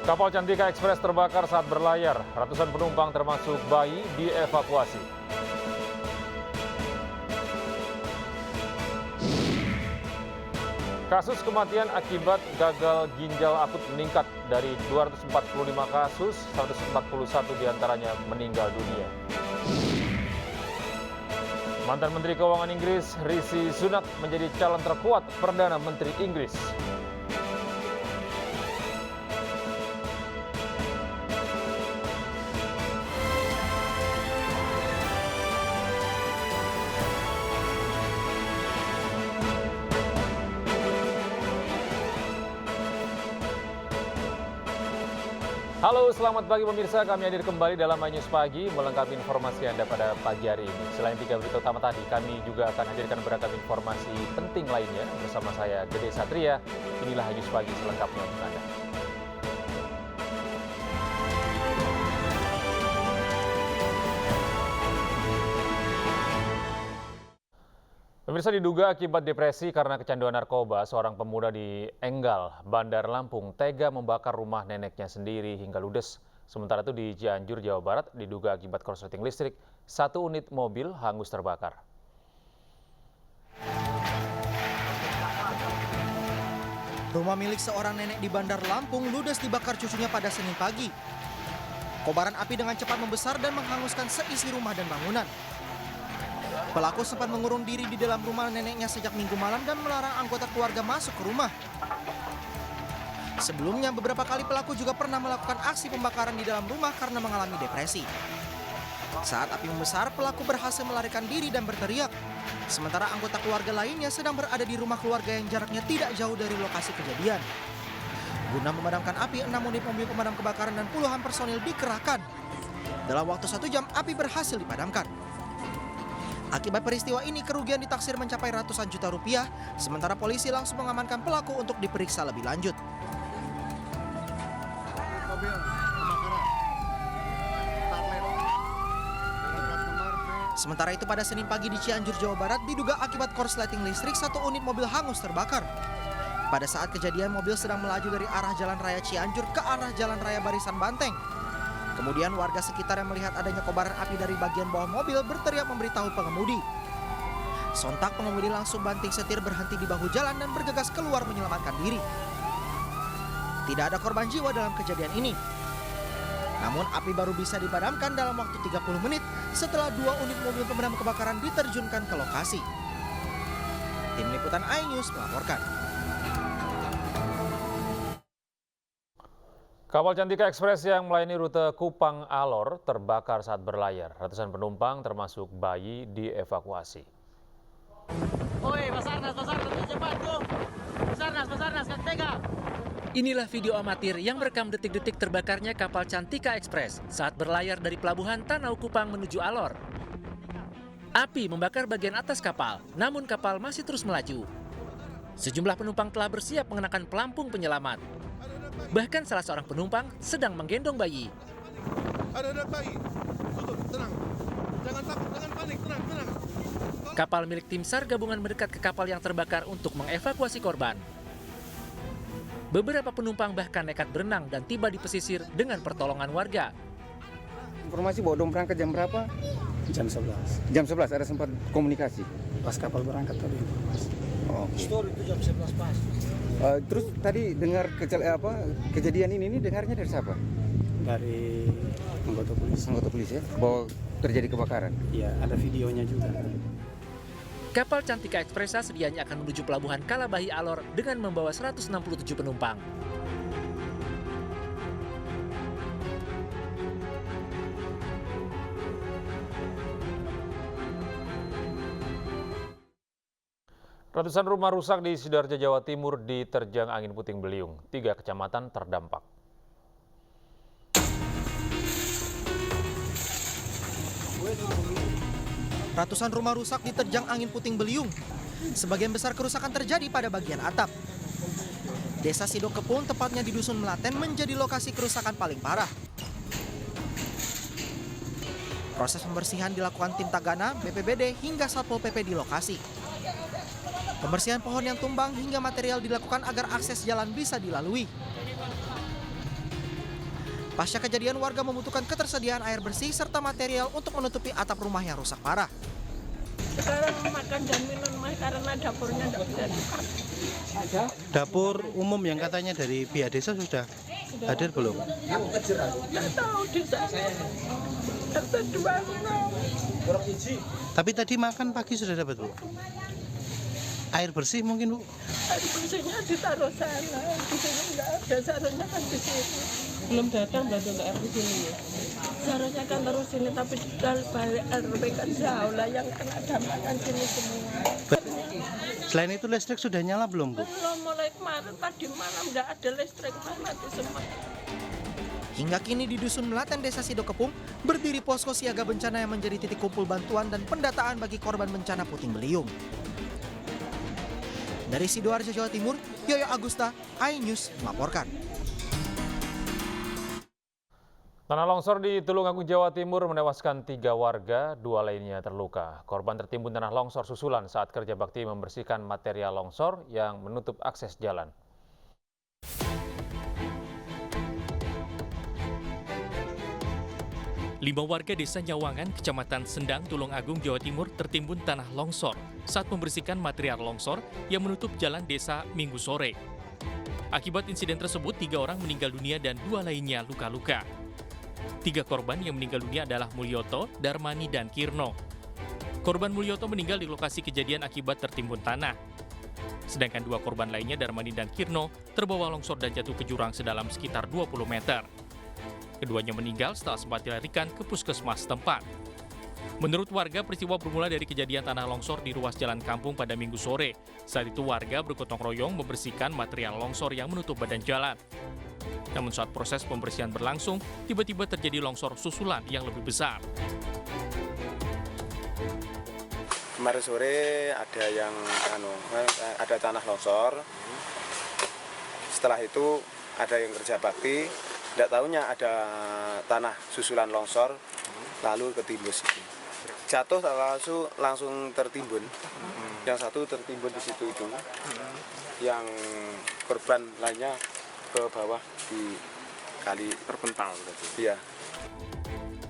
Kapal Cantika Express terbakar saat berlayar. Ratusan penumpang termasuk bayi dievakuasi. Kasus kematian akibat gagal ginjal akut meningkat dari 245 kasus, 141 diantaranya meninggal dunia. Mantan Menteri Keuangan Inggris Rishi Sunak menjadi calon terkuat Perdana Menteri Inggris. Halo, selamat pagi pemirsa. Kami hadir kembali dalam iNews Pagi melengkapi informasi Anda pada pagi hari ini. Selain 3 berita utama tadi, kami juga akan hadirkan beragam informasi penting lainnya bersama saya Gede Satria. Inilah iNews Pagi selengkapnya untuk Anda. Pemirsa, diduga akibat depresi karena kecanduan narkoba, seorang pemuda di Enggal, Bandar Lampung, tega membakar rumah neneknya sendiri hingga ludes. Sementara itu di Cianjur, Jawa Barat, diduga akibat korsleting listrik, 1 unit mobil hangus terbakar. Rumah milik seorang nenek di Bandar Lampung ludes dibakar cucunya pada Senin pagi. Kobaran api dengan cepat membesar dan menghanguskan seisi rumah dan bangunan. Pelaku sempat mengurung diri di dalam rumah neneknya sejak Minggu malam dan melarang anggota keluarga masuk ke rumah. Sebelumnya, beberapa kali pelaku juga pernah melakukan aksi pembakaran di dalam rumah karena mengalami depresi. Saat api membesar, pelaku berhasil melarikan diri dan berteriak. Sementara anggota keluarga lainnya sedang berada di rumah keluarga yang jaraknya tidak jauh dari lokasi kejadian. Guna memadamkan api, 6 unit mobil pemadam kebakaran dan puluhan personil dikerahkan. Dalam waktu 1 jam, api berhasil dipadamkan. Akibat peristiwa ini, kerugian ditaksir mencapai ratusan juta rupiah, sementara polisi langsung mengamankan pelaku untuk diperiksa lebih lanjut. Sementara itu pada Senin pagi di Cianjur, Jawa Barat, diduga akibat korsleting listrik 1 unit mobil hangus terbakar. Pada saat kejadian, mobil sedang melaju dari arah Jalan Raya Cianjur ke arah Jalan Raya Barisan Banteng. Kemudian warga sekitar yang melihat adanya kobaran api dari bagian bawah mobil berteriak memberitahu pengemudi. Sontak pengemudi langsung banting setir berhenti di bahu jalan dan bergegas keluar menyelamatkan diri. Tidak ada korban jiwa dalam kejadian ini. Namun api baru bisa dipadamkan dalam waktu 30 menit setelah 2 unit mobil pemadam kebakaran diterjunkan ke lokasi. Tim Liputan iNews melaporkan. Kapal Cantika Express yang melayani rute Kupang Alor terbakar saat berlayar. Ratusan penumpang termasuk bayi dievakuasi. Oi, Basarnas, cepat tuh. Basarnas, tega. Inilah video amatir yang merekam detik-detik terbakarnya kapal Cantika Express saat berlayar dari pelabuhan Tanau Kupang menuju Alor. Api membakar bagian atas kapal, namun kapal masih terus melaju. Sejumlah penumpang telah bersiap mengenakan pelampung penyelamat. Bahkan salah seorang penumpang sedang menggendong bayi. Ada bayi. Tenang. Jangan takut, jangan panik, tenang. Kapal milik tim SAR gabungan mendekat ke kapal yang terbakar untuk mengevakuasi korban. Beberapa penumpang bahkan nekat berenang dan tiba di pesisir dengan pertolongan warga. Informasi bahwa dong berangkat jam berapa? Jam 11. Jam 11 ada sempat komunikasi. Pas kapal berangkat tadi. Story itu jam 11 pas. Terus tadi dengar kejadian ini dengarnya dari siapa? Dari anggota polisi. Anggota polisi ya? Bahwa terjadi kebakaran? Iya, ada videonya juga. Kapal Cantika Express sedianya akan menuju pelabuhan Kalabahi Alor dengan membawa 167 penumpang. Ratusan rumah rusak di Sidoarjo, Jawa Timur diterjang angin puting beliung. 3 kecamatan terdampak. Ratusan rumah rusak diterjang angin puting beliung. Sebagian besar kerusakan terjadi pada bagian atap. Desa Sidokepung, tepatnya di Dusun Melaten, menjadi lokasi kerusakan paling parah. Proses pembersihan dilakukan tim Tagana, BPBD, hingga Satpol PP di lokasi. Pembersihan pohon yang tumbang hingga material dilakukan agar akses jalan bisa dilalui. Pasca kejadian, warga membutuhkan ketersediaan air bersih serta material untuk menutupi atap rumah yang rusak parah. Sekarang makan dan minum karena dapurnya tidak bisa dipakai. Dapur umum yang katanya dari pihak desa sudah hadir belum? Nggak tahu di sana. Ada 2. Tapi tadi makan pagi sudah dapat, Bu? Air bersih mungkin, Bu? Air bersihnya ditaruh sana. Di sini nggak ada, seharusnya kan di sini. Belum datang berarti untuk air di sini ya? Seharusnya kan terus sini, tapi dari balik RW kan jauh lah yang kena dampak sini semua. Selain itu listrik sudah nyala belum, Bu? Belum, mulai kemarin tadi malam nggak ada listrik, mati semua. Hingga kini di Dusun Melaten, Desa Sidokepung, berdiri posko siaga bencana yang menjadi titik kumpul bantuan dan pendataan bagi korban bencana puting beliung. Dari Sidoarjo, Jawa Timur, Yoyo Agusta, iNews melaporkan. Tanah longsor di Tulungagung, Jawa Timur menewaskan 3 warga, 2 lainnya terluka. Korban tertimbun tanah longsor susulan saat kerja bakti membersihkan material longsor yang menutup akses jalan. Lima warga desa Nyawangan, Kecamatan Sendang, Tulungagung, Jawa Timur tertimbun tanah longsor saat membersihkan material longsor yang menutup jalan desa Minggu sore. Akibat insiden tersebut, 3 orang meninggal dunia dan 2 lainnya luka-luka. 3 korban yang meninggal dunia adalah Mulyoto, Darmani, dan Kirno. Korban Mulyoto meninggal di lokasi kejadian akibat tertimbun tanah. Sedangkan 2 korban lainnya, Darmani dan Kirno, terbawa longsor dan jatuh ke jurang sedalam sekitar 20 meter. Keduanya meninggal setelah sempat dilarikan ke puskesmas tempat. Menurut warga, peristiwa bermula dari kejadian tanah longsor di ruas jalan kampung pada Minggu sore. Saat itu warga bergotong royong membersihkan material longsor yang menutup badan jalan. Namun saat proses pembersihan berlangsung, tiba-tiba terjadi longsor susulan yang lebih besar. Kemarin sore ada ada tanah longsor. Setelah itu ada yang kerja bakti. Tidak tahunya ada tanah susulan longsor, lalu ketimbus itu. Jatuh langsung tertimbun. Yang satu tertimbun di situ itu. Yang korban lainnya ke bawah di kali terpental. Iya.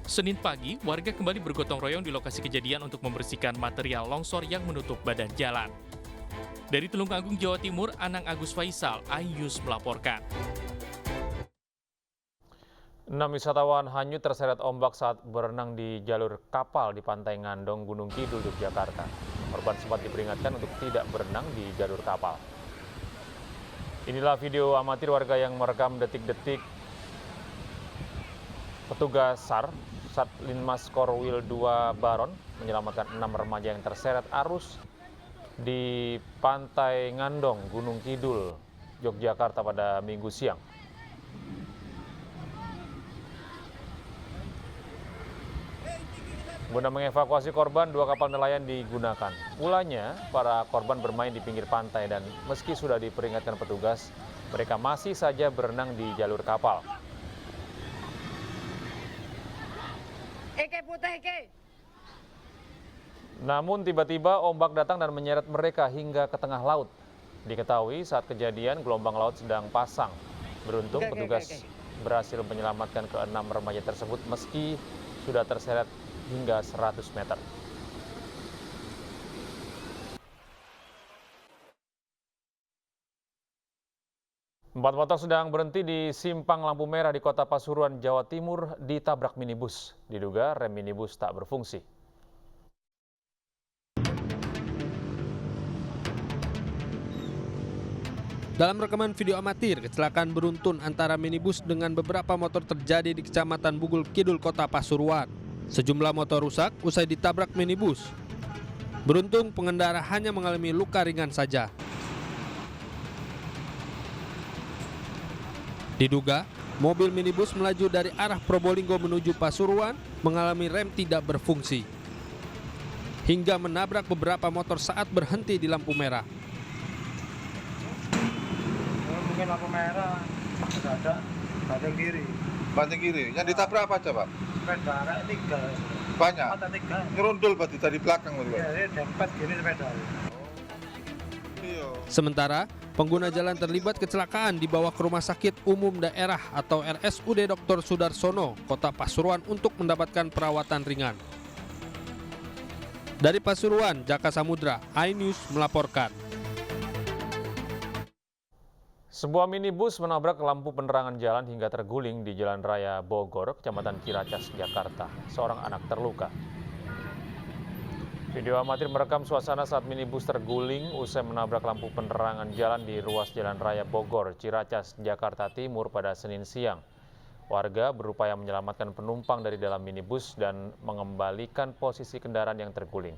Senin pagi, warga kembali bergotong royong di lokasi kejadian untuk membersihkan material longsor yang menutup badan jalan. Dari Tulungagung, Jawa Timur, Anang Agus Faisal, iNews melaporkan. 6 wisatawan hanyut terseret ombak saat berenang di jalur kapal di Pantai Ngandong, Gunung Kidul, Yogyakarta. Korban sempat diperingatkan untuk tidak berenang di jalur kapal. Inilah video amatir warga yang merekam detik-detik petugas SAR, Satlinmas Korwil 2 Baron, menyelamatkan 6 remaja yang terseret arus di Pantai Ngandong, Gunung Kidul, Yogyakarta pada Minggu siang. Guna mengevakuasi korban, 2 kapal nelayan digunakan. Mulanya, para korban bermain di pinggir pantai dan meski sudah diperingatkan petugas, mereka masih saja berenang di jalur kapal. Namun tiba-tiba ombak datang dan menyeret mereka hingga ke tengah laut. Diketahui saat kejadian gelombang laut sedang pasang. Beruntung petugas berhasil menyelamatkan ke-6 remaja tersebut meski sudah terseret hingga 100 meter. Empat motor sedang berhenti di simpang lampu merah di Kota Pasuruan, Jawa Timur ditabrak minibus. Diduga rem minibus tak berfungsi. Dalam rekaman video amatir, kecelakaan beruntun antara minibus dengan beberapa motor terjadi di Kecamatan Bugul Kidul, Kota Pasuruan. Sejumlah motor rusak usai ditabrak minibus. Beruntung pengendara hanya mengalami luka ringan saja. Diduga, mobil minibus melaju dari arah Probolinggo menuju Pasuruan mengalami rem tidak berfungsi hingga menabrak beberapa motor saat berhenti di lampu merah. Mungkin lampu merah ada banting kiri. Banting kiri. Yang ditabrak apa aja, Pak? Sepeda 3. Banyak. Ada 3. Ngerundul berarti dari belakang, Pak. Iya, dempet gini sepeda. Sementara, pengguna jalan terlibat kecelakaan dibawa ke Rumah Sakit Umum Daerah atau RSUD Dr. Sudarsono, Kota Pasuruan untuk mendapatkan perawatan ringan. Dari Pasuruan, Jaka Samudra, iNews melaporkan. Sebuah minibus menabrak lampu penerangan jalan hingga terguling di Jalan Raya Bogor, Kecamatan Ciracas, Jakarta. Seorang anak terluka. Video amatir merekam suasana saat minibus terguling usai menabrak lampu penerangan jalan di ruas Jalan Raya Bogor, Ciracas, Jakarta Timur pada Senin siang. Warga berupaya menyelamatkan penumpang dari dalam minibus dan mengembalikan posisi kendaraan yang terguling.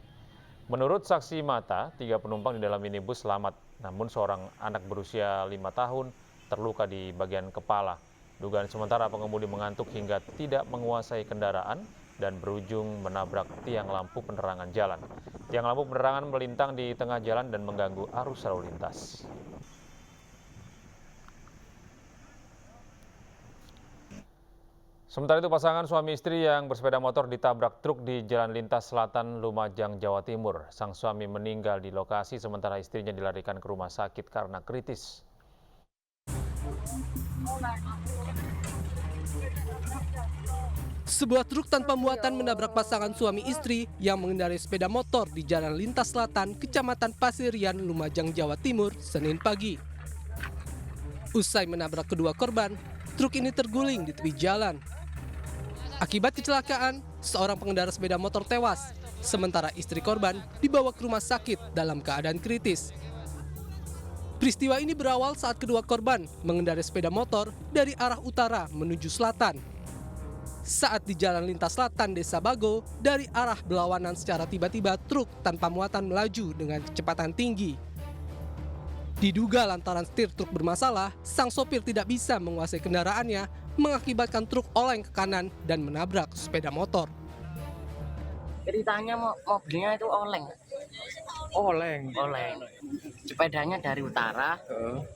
Menurut saksi mata, 3 penumpang di dalam minibus selamat, namun seorang anak berusia 5 tahun terluka di bagian kepala. Dugaan sementara pengemudi mengantuk hingga tidak menguasai kendaraan dan berujung menabrak tiang lampu penerangan jalan. Tiang lampu penerangan melintang di tengah jalan dan mengganggu arus lalu lintas. Sementara itu pasangan suami istri yang bersepeda motor ditabrak truk di Jalan Lintas Selatan, Lumajang, Jawa Timur. Sang suami meninggal di lokasi sementara istrinya dilarikan ke rumah sakit karena kritis. Sebuah truk tanpa muatan menabrak pasangan suami istri yang mengendarai sepeda motor di Jalan Lintas Selatan, Kecamatan Pasirian, Lumajang, Jawa Timur, Senin pagi. Usai menabrak kedua korban, truk ini terguling di tepi jalan. Akibat kecelakaan, seorang pengendara sepeda motor tewas, sementara istri korban dibawa ke rumah sakit dalam keadaan kritis. Peristiwa ini berawal saat kedua korban mengendarai sepeda motor dari arah utara menuju selatan. Saat di Jalan Lintas Selatan Desa Bago, dari arah berlawanan secara tiba-tiba truk tanpa muatan melaju dengan kecepatan tinggi. Diduga lantaran setir truk bermasalah, sang sopir tidak bisa menguasai kendaraannya, mengakibatkan truk oleng ke kanan dan menabrak sepeda motor. Ceritanya mobilnya itu oleng. Oleng. Sepedanya dari utara,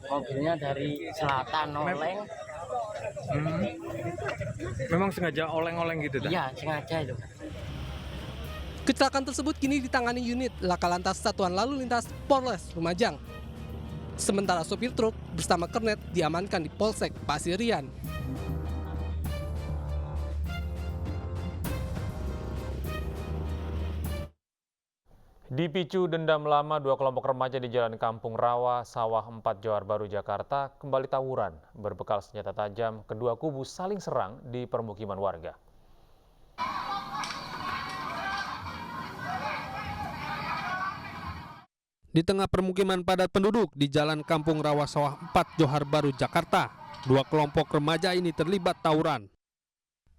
mobilnya dari selatan oleng. Memang sengaja oleng-oleng gitu dah? Iya, sengaja itu. Kecelakaan tersebut kini ditangani unit Laka Lantas Satuan Lalu Lintas Polres Lumajang. Sementara sopir truk bersama kernet diamankan di Polsek Pasirian. Dipicu dendam lama, 2 kelompok remaja di Jalan Kampung Rawa, Sawah 4, Johar Baru, Jakarta kembali tawuran. Berbekal senjata tajam, kedua kubu saling serang di permukiman warga. Di tengah permukiman padat penduduk di Jalan Kampung Rawa Sawah 4, Johar Baru, Jakarta, 2 kelompok remaja ini terlibat tawuran.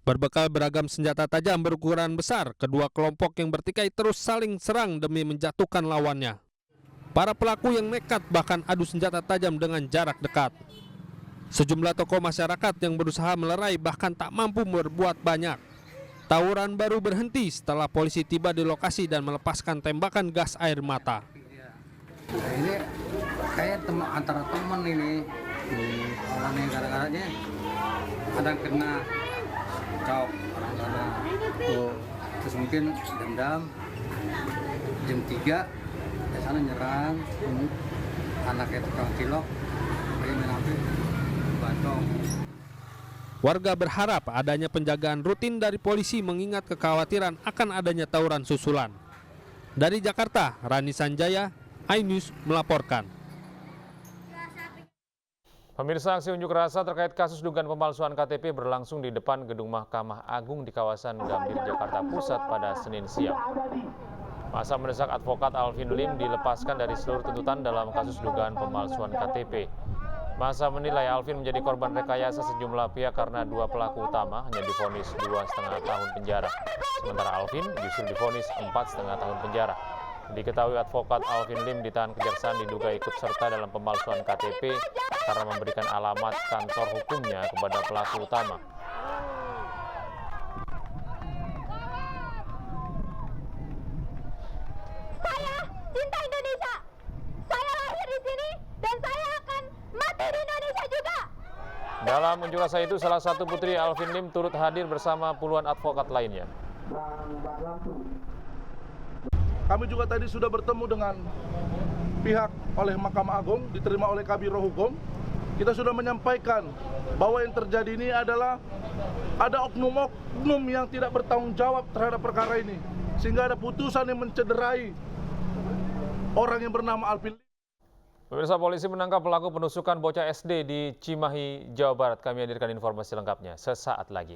Berbekal beragam senjata tajam berukuran besar, kedua kelompok yang bertikai terus saling serang demi menjatuhkan lawannya. Para pelaku yang nekat bahkan adu senjata tajam dengan jarak dekat. Sejumlah tokoh masyarakat yang berusaha melerai bahkan tak mampu berbuat banyak. Tawuran baru berhenti setelah polisi tiba di lokasi dan melepaskan tembakan gas air mata. Ini kayak antara teman ini, orang yang gara-garanya ada kena cok orang sana, terus mungkin dendam. Jam 3 di sana nyerang, anaknya tukang cilok, main HP, bacok. Warga berharap adanya penjagaan rutin dari polisi mengingat kekhawatiran akan adanya tawuran susulan. Dari Jakarta, Rani Sanjaya, iNews melaporkan. Pemirsa, aksi unjuk rasa terkait kasus dugaan pemalsuan KTP berlangsung di depan Gedung Mahkamah Agung di kawasan Gambir, Jakarta Pusat pada Senin siang. Masa mendesak advokat Alvin Lim dilepaskan dari seluruh tuntutan dalam kasus dugaan pemalsuan KTP. Masa menilai Alvin menjadi korban rekayasa sejumlah pihak karena 2 pelaku utama hanya divonis 2,5 tahun penjara. Sementara Alvin justru divonis 4,5 tahun penjara. Diketahui advokat Alvin Lim ditahan Kejaksaan diduga ikut serta dalam pemalsuan KTP karena memberikan alamat kantor hukumnya kepada pelaku utama. Saya cinta Indonesia. Saya lahir di sini dan saya akan mati di Indonesia juga. Dalam unjuk rasa itu, salah satu putri Alvin Lim turut hadir bersama puluhan advokat lainnya. Kami juga tadi sudah bertemu dengan pihak oleh Mahkamah Agung, diterima oleh Kabiro Hukum. Kita sudah menyampaikan bahwa yang terjadi ini adalah ada oknum-oknum yang tidak bertanggung jawab terhadap perkara ini, sehingga ada putusan yang mencederai orang yang bernama Alvin. Pemirsa, polisi menangkap pelaku penusukan bocah SD di Cimahi, Jawa Barat. Kami hadirkan informasi lengkapnya sesaat lagi.